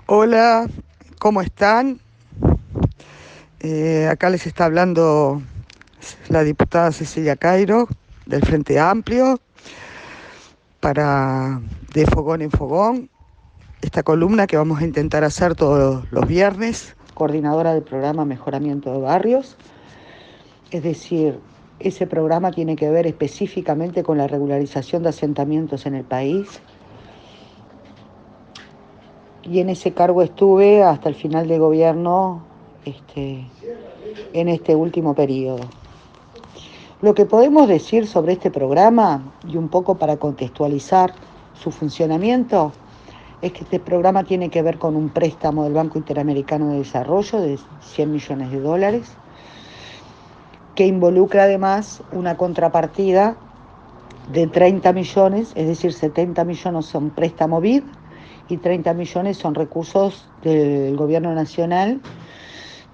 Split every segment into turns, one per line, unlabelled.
Hola, ¿cómo están? Acá les está hablando la diputada Cecilia Cairo del Frente Amplio para De Fogón en Fogón, esta columna que vamos a intentar hacer todos los viernes, coordinadora del programa Mejoramiento de Barrios. Es decir, ese programa tiene que ver específicamente con la regularización de asentamientos en el país, y en ese cargo estuve hasta el final de gobierno en este último periodo. Lo que podemos decir sobre este programa, y un poco para contextualizar su funcionamiento, es que este programa tiene que ver con un préstamo del Banco Interamericano de Desarrollo de 100 millones de dólares, que involucra además una contrapartida de 30 millones, es decir, 70 millones son préstamo BID y 30 millones son recursos del gobierno nacional,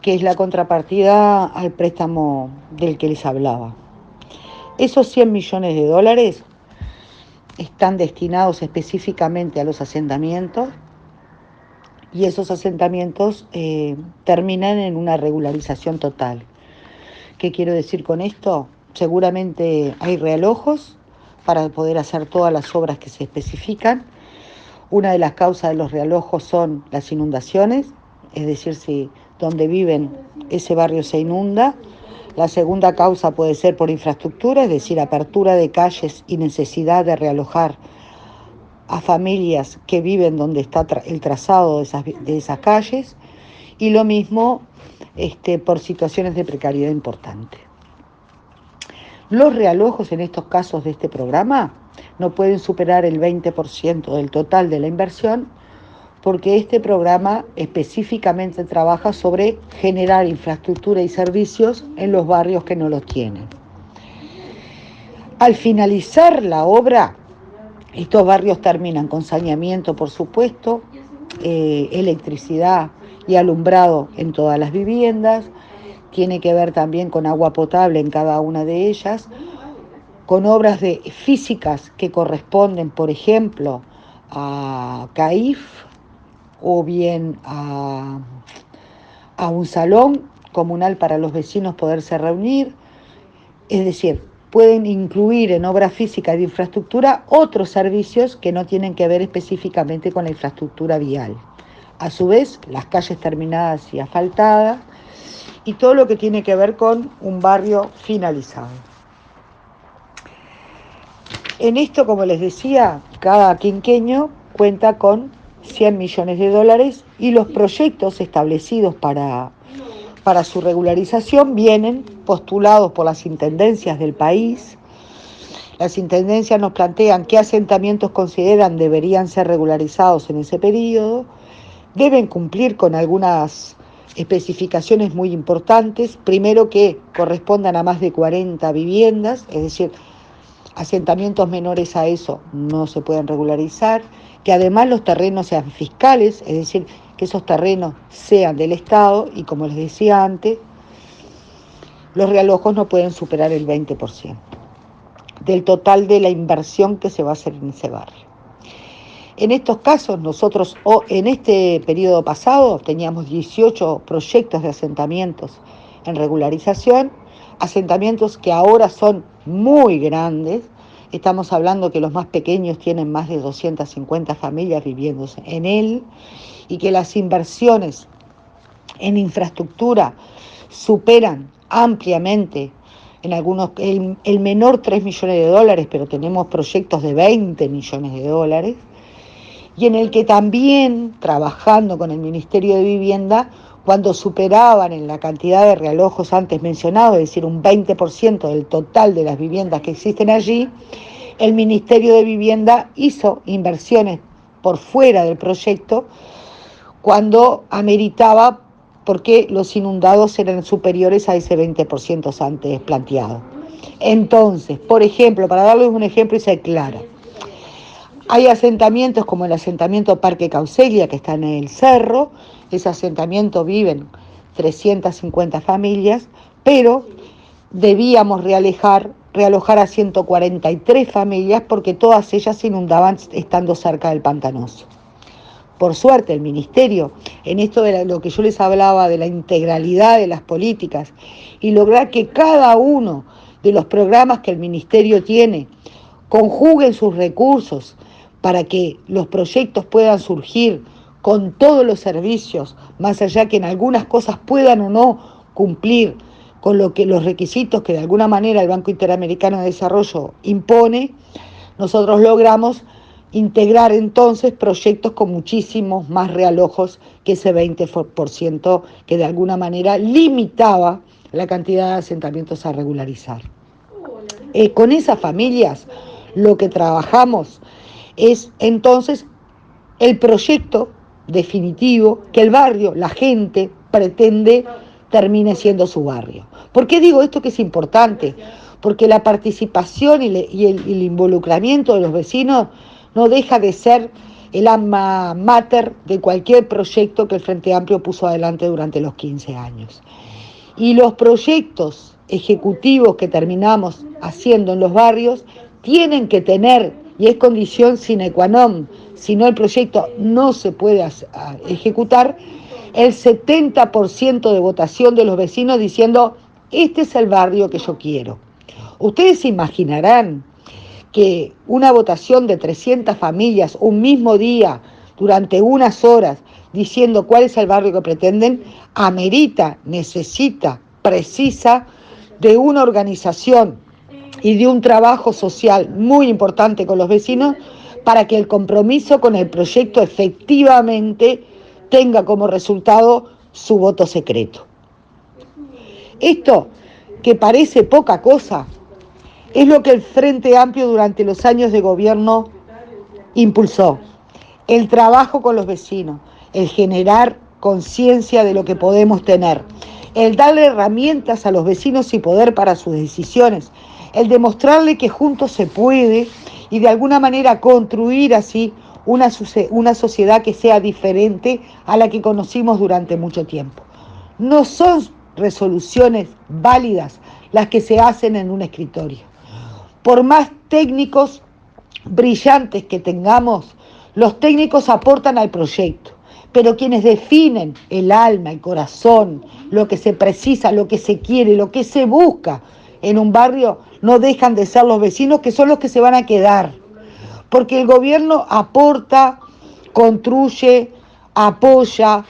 que es la contrapartida al préstamo del que les hablaba. Esos 100 millones de dólares están destinados específicamente a los asentamientos, y esos asentamientos terminan en una regularización total. ¿Qué quiero decir con esto? Seguramente hay realojos para poder hacer todas las obras que se especifican. Una de las causas de los realojos son las inundaciones, es decir, si donde viven ese barrio se inunda. La segunda causa puede ser por infraestructura, es decir, apertura de calles y necesidad de realojar a familias que viven donde está el trazado de esas calles, y lo mismo por situaciones de precariedad importante. Los realojos en estos casos de este programa no pueden superar el 20% del total de la inversión, porque este programa específicamente trabaja sobre generar infraestructura y servicios en los barrios que no los tienen. Al finalizar la obra, estos barrios terminan con saneamiento, por supuesto, electricidad y alumbrado en todas las viviendas. Tiene que ver también con agua potable en cada una de ellas, con obras físicas que corresponden, por ejemplo, a CAIF o bien a un salón comunal para los vecinos poderse reunir. Es decir, pueden incluir en obra física de infraestructura otros servicios que no tienen que ver específicamente con la infraestructura vial. A su vez, las calles terminadas y asfaltadas, y todo lo que tiene que ver con un barrio finalizado. En esto, como les decía, cada quinquenio cuenta con 100 millones de dólares, y los proyectos establecidos para su regularización vienen postulados por las intendencias del país. Las intendencias nos plantean qué asentamientos consideran deberían ser regularizados en ese periodo. Deben cumplir con algunas especificaciones muy importantes. Primero, que correspondan a más de 40 viviendas, es decir, asentamientos menores a eso no se pueden regularizar. Que además los terrenos sean fiscales, es decir, que esos terrenos sean del Estado, y como les decía antes, los realojos no pueden superar el 20% del total de la inversión que se va a hacer en ese barrio. En estos casos, nosotros en este periodo pasado teníamos 18 proyectos de asentamientos en regularización, asentamientos que ahora son muy grandes. Estamos hablando que los más pequeños tienen más de 250 familias viviendo en él, y que las inversiones en infraestructura superan ampliamente, en algunos, el menor 3 millones de dólares, pero tenemos proyectos de 20 millones de dólares, y en el que también, trabajando con el Ministerio de Vivienda, cuando superaban en la cantidad de realojos antes mencionados, es decir, un 20% del total de las viviendas que existen allí, el Ministerio de Vivienda hizo inversiones por fuera del proyecto cuando ameritaba, porque los inundados eran superiores a ese 20% antes planteado. Entonces, por ejemplo, para darles un ejemplo y ser clara, hay asentamientos como el asentamiento Parque Causelia, que está en el cerro. Ese asentamiento viven 350 familias, pero debíamos realojar a 143 familias, porque todas ellas se inundaban estando cerca del pantanoso. por suerte, el Ministerio, en esto de lo que yo les hablaba de la integralidad de las políticas y lograr que cada uno de los programas que el Ministerio tiene conjuguen sus recursos para que los proyectos puedan surgir con todos los servicios, más allá que en algunas cosas puedan o no cumplir con lo que los requisitos que de alguna manera el Banco Interamericano de Desarrollo impone, nosotros logramos integrar entonces proyectos con muchísimos más realojos que ese 20% que de alguna manera limitaba la cantidad de asentamientos a regularizar. Con esas familias lo que trabajamos es entonces el proyecto definitivo que el barrio, la gente pretende termine siendo su barrio. ¿Por qué digo esto que es importante? Porque la participación y el involucramiento de los vecinos no deja de ser el alma mater de cualquier proyecto que el Frente Amplio puso adelante durante los 15 años. Y los proyectos ejecutivos que terminamos haciendo en los barrios tienen que tener, y es condición sine qua non, si no el proyecto no se puede ejecutar, el 70% de votación de los vecinos diciendo, este es el barrio que yo quiero. Ustedes se imaginarán que una votación de 300 familias un mismo día, durante unas horas, diciendo cuál es el barrio que pretenden, amerita, necesita, precisa de una organización y de un trabajo social muy importante con los vecinos para que el compromiso con el proyecto efectivamente tenga como resultado su voto secreto. Esto, que parece poca cosa, es lo que el Frente Amplio durante los años de gobierno impulsó. El trabajo con los vecinos, el generar conciencia de lo que podemos tener, el darle herramientas a los vecinos y poder para sus decisiones, el demostrarle que juntos se puede y de alguna manera construir así una sociedad que sea diferente a la que conocimos durante mucho tiempo. No son resoluciones válidas las que se hacen en un escritorio. Por más técnicos brillantes que tengamos, los técnicos aportan al proyecto, pero quienes definen el alma, el corazón, lo que se precisa, lo que se quiere, lo que se busca en un barrio, no dejan de ser los vecinos, que son los que se van a quedar. Porque el gobierno aporta, construye, apoya,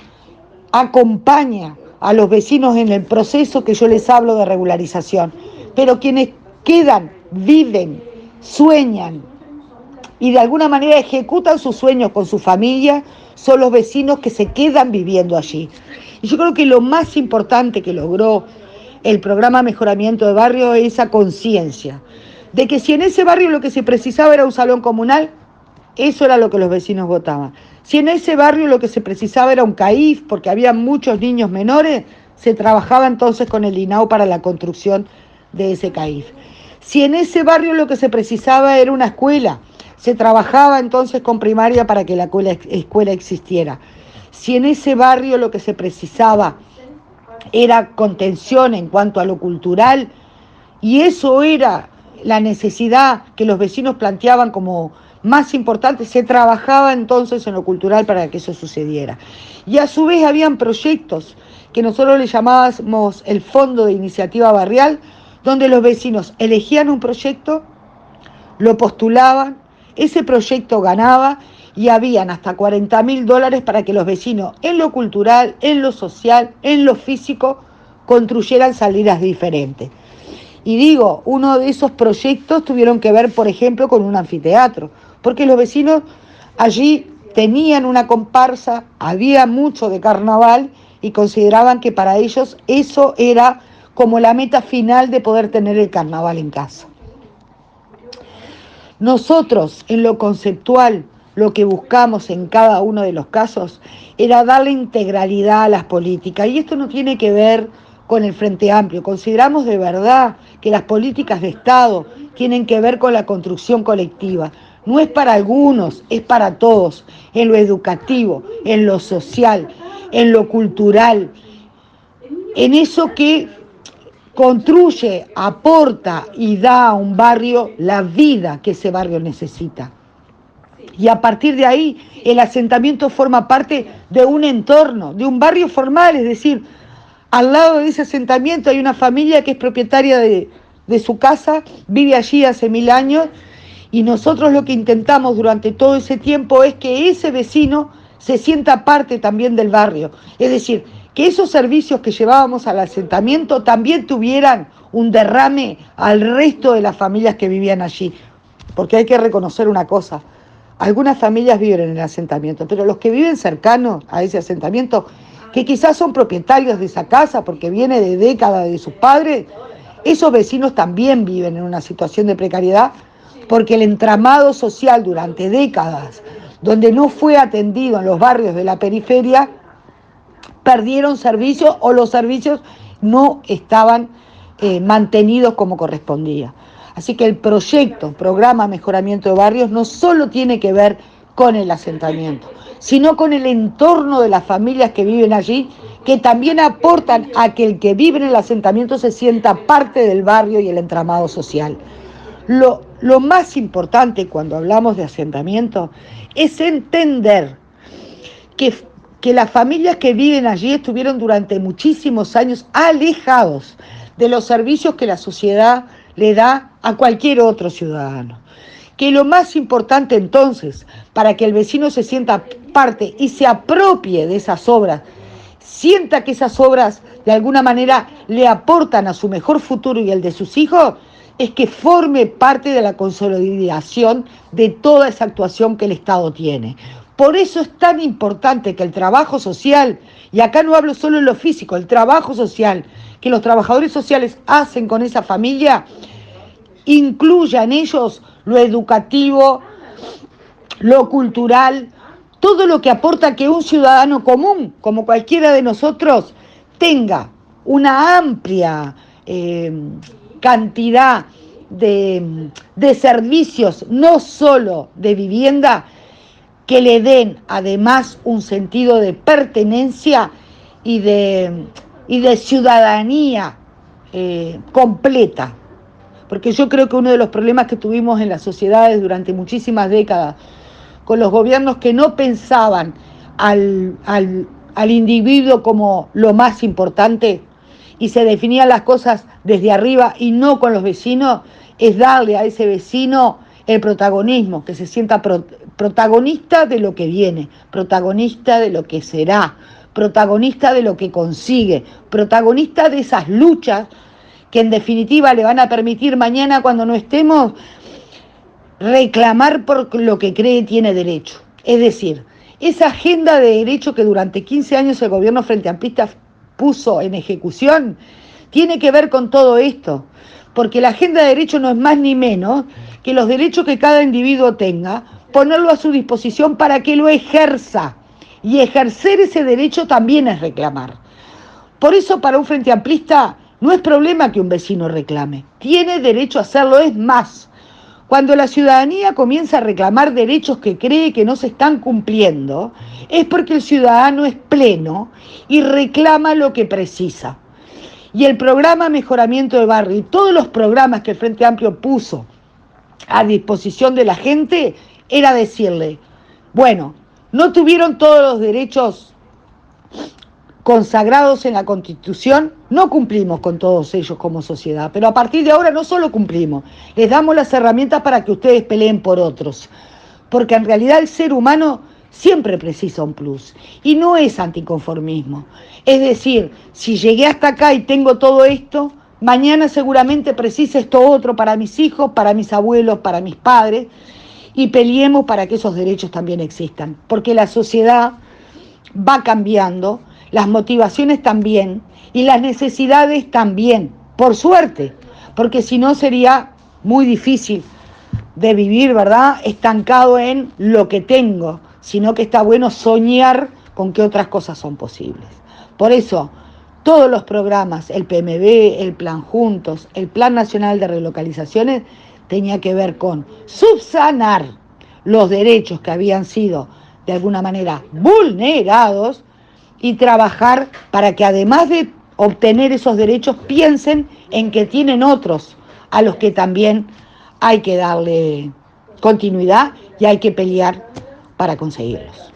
acompaña a los vecinos en el proceso que yo les hablo de regularización. Pero quienes quedan, viven, sueñan y de alguna manera ejecutan sus sueños con su familia, son los vecinos que se quedan viviendo allí. Y yo creo que lo más importante que logró el programa Mejoramiento de Barrio es esa conciencia de que si en ese barrio lo que se precisaba era un salón comunal, eso era lo que los vecinos votaban. Si en ese barrio lo que se precisaba era un CAIF, porque había muchos niños menores, se trabajaba entonces con el INAU para la construcción de ese CAIF. Si en ese barrio lo que se precisaba era una escuela, se trabajaba entonces con primaria para que la escuela existiera. Si en ese barrio lo que se precisaba era contención en cuanto a lo cultural, y eso era la necesidad que los vecinos planteaban como más importante, se trabajaba entonces en lo cultural para que eso sucediera. Y a su vez habían proyectos que nosotros le llamábamos el Fondo de Iniciativa Barrial, donde los vecinos elegían un proyecto, lo postulaban, ese proyecto ganaba y habían hasta $40.000 para que los vecinos en lo cultural, en lo social, en lo físico, construyeran salidas diferentes. Y digo, uno de esos proyectos tuvieron que ver, por ejemplo, con un anfiteatro, porque los vecinos allí tenían una comparsa, había mucho de carnaval y consideraban que para ellos eso era como la meta final de poder tener el carnaval en casa. Nosotros, en lo conceptual, lo que buscamos en cada uno de los casos era darle integralidad a las políticas. Y esto no tiene que ver con el Frente Amplio. Consideramos de verdad que las políticas de Estado tienen que ver con la construcción colectiva. No es para algunos, es para todos, en lo educativo, en lo social, en lo cultural, en eso que construye, aporta y da a un barrio la vida que ese barrio necesita. Y a partir de ahí, el asentamiento forma parte de un entorno, de un barrio formal, es decir, al lado de ese asentamiento hay una familia que es propietaria de su casa, vive allí hace 1000 años, y nosotros lo que intentamos durante todo ese tiempo es que ese vecino se sienta parte también del barrio. Es decir, que esos servicios que llevábamos al asentamiento también tuvieran un derrame al resto de las familias que vivían allí. Porque hay que reconocer una cosa, algunas familias viven en el asentamiento, pero los que viven cercanos a ese asentamiento, que quizás son propietarios de esa casa porque viene de décadas de sus padres, esos vecinos también viven en una situación de precariedad porque el entramado social durante décadas, donde no fue atendido en los barrios de la periferia, perdieron servicios o los servicios no estaban mantenidos como correspondía. Así que el programa Mejoramiento de Barrios, no solo tiene que ver con el asentamiento, sino con el entorno de las familias que viven allí, que también aportan a que el que vive en el asentamiento se sienta parte del barrio y el entramado social. Lo más importante cuando hablamos de asentamiento es entender que las familias que viven allí estuvieron durante muchísimos años alejados de los servicios que la sociedad le da a cualquier otro ciudadano. Que lo más importante entonces, para que el vecino se sienta parte y se apropie de esas obras, sienta que esas obras de alguna manera le aportan a su mejor futuro y el de sus hijos, es que forme parte de la consolidación de toda esa actuación que el Estado tiene. Por eso es tan importante que el trabajo social, y acá no hablo solo en lo físico, el trabajo social, que los trabajadores sociales hacen con esa familia, incluya en ellos lo educativo, lo cultural, todo lo que aporta que un ciudadano común, como cualquiera de nosotros, tenga una amplia cantidad de servicios, no solo de vivienda, que le den además un sentido de pertenencia y de ciudadanía completa. Porque yo creo que uno de los problemas que tuvimos en las sociedades durante muchísimas décadas, con los gobiernos que no pensaban al individuo como lo más importante y se definían las cosas desde arriba y no con los vecinos, es darle a ese vecino el protagonismo, que se sienta protagonista de lo que viene, protagonista de lo que será, protagonista de lo que consigue, protagonista de esas luchas que en definitiva le van a permitir mañana, cuando no estemos, reclamar por lo que cree tiene derecho. Es decir, esa agenda de derecho que durante 15 años el gobierno frente amplista puso en ejecución, tiene que ver con todo esto, porque la agenda de derecho no es más ni menos que los derechos que cada individuo tenga, ponerlo a su disposición para que lo ejerza, y ejercer ese derecho también es reclamar. Por eso para un frente amplista no es problema que un vecino reclame, tiene derecho a hacerlo. Es más, cuando la ciudadanía comienza a reclamar derechos que cree que no se están cumpliendo, es porque el ciudadano es pleno y reclama lo que precisa. Y el programa Mejoramiento de Barrio y todos los programas que el Frente Amplio puso a disposición de la gente era decirle, bueno, no tuvieron todos los derechos consagrados en la Constitución, no cumplimos con todos ellos como sociedad, pero a partir de ahora no solo cumplimos, les damos las herramientas para que ustedes peleen por otros, porque en realidad el ser humano siempre precisa un plus, y no es anticonformismo. Es decir, si llegué hasta acá y tengo todo esto, mañana seguramente precisa esto otro para mis hijos, para mis abuelos, para mis padres, y peleemos para que esos derechos también existan, porque la sociedad va cambiando, las motivaciones también, y las necesidades también, por suerte, porque si no sería muy difícil de vivir, ¿verdad?, estancado en lo que tengo, sino que está bueno soñar con que otras cosas son posibles. Por eso, todos los programas, el PMB, el Plan Juntos, el Plan Nacional de Relocalizaciones, tenía que ver con subsanar los derechos que habían sido de alguna manera vulnerados y trabajar para que además de obtener esos derechos piensen en que tienen otros a los que también hay que darle continuidad y hay que pelear para conseguirlos.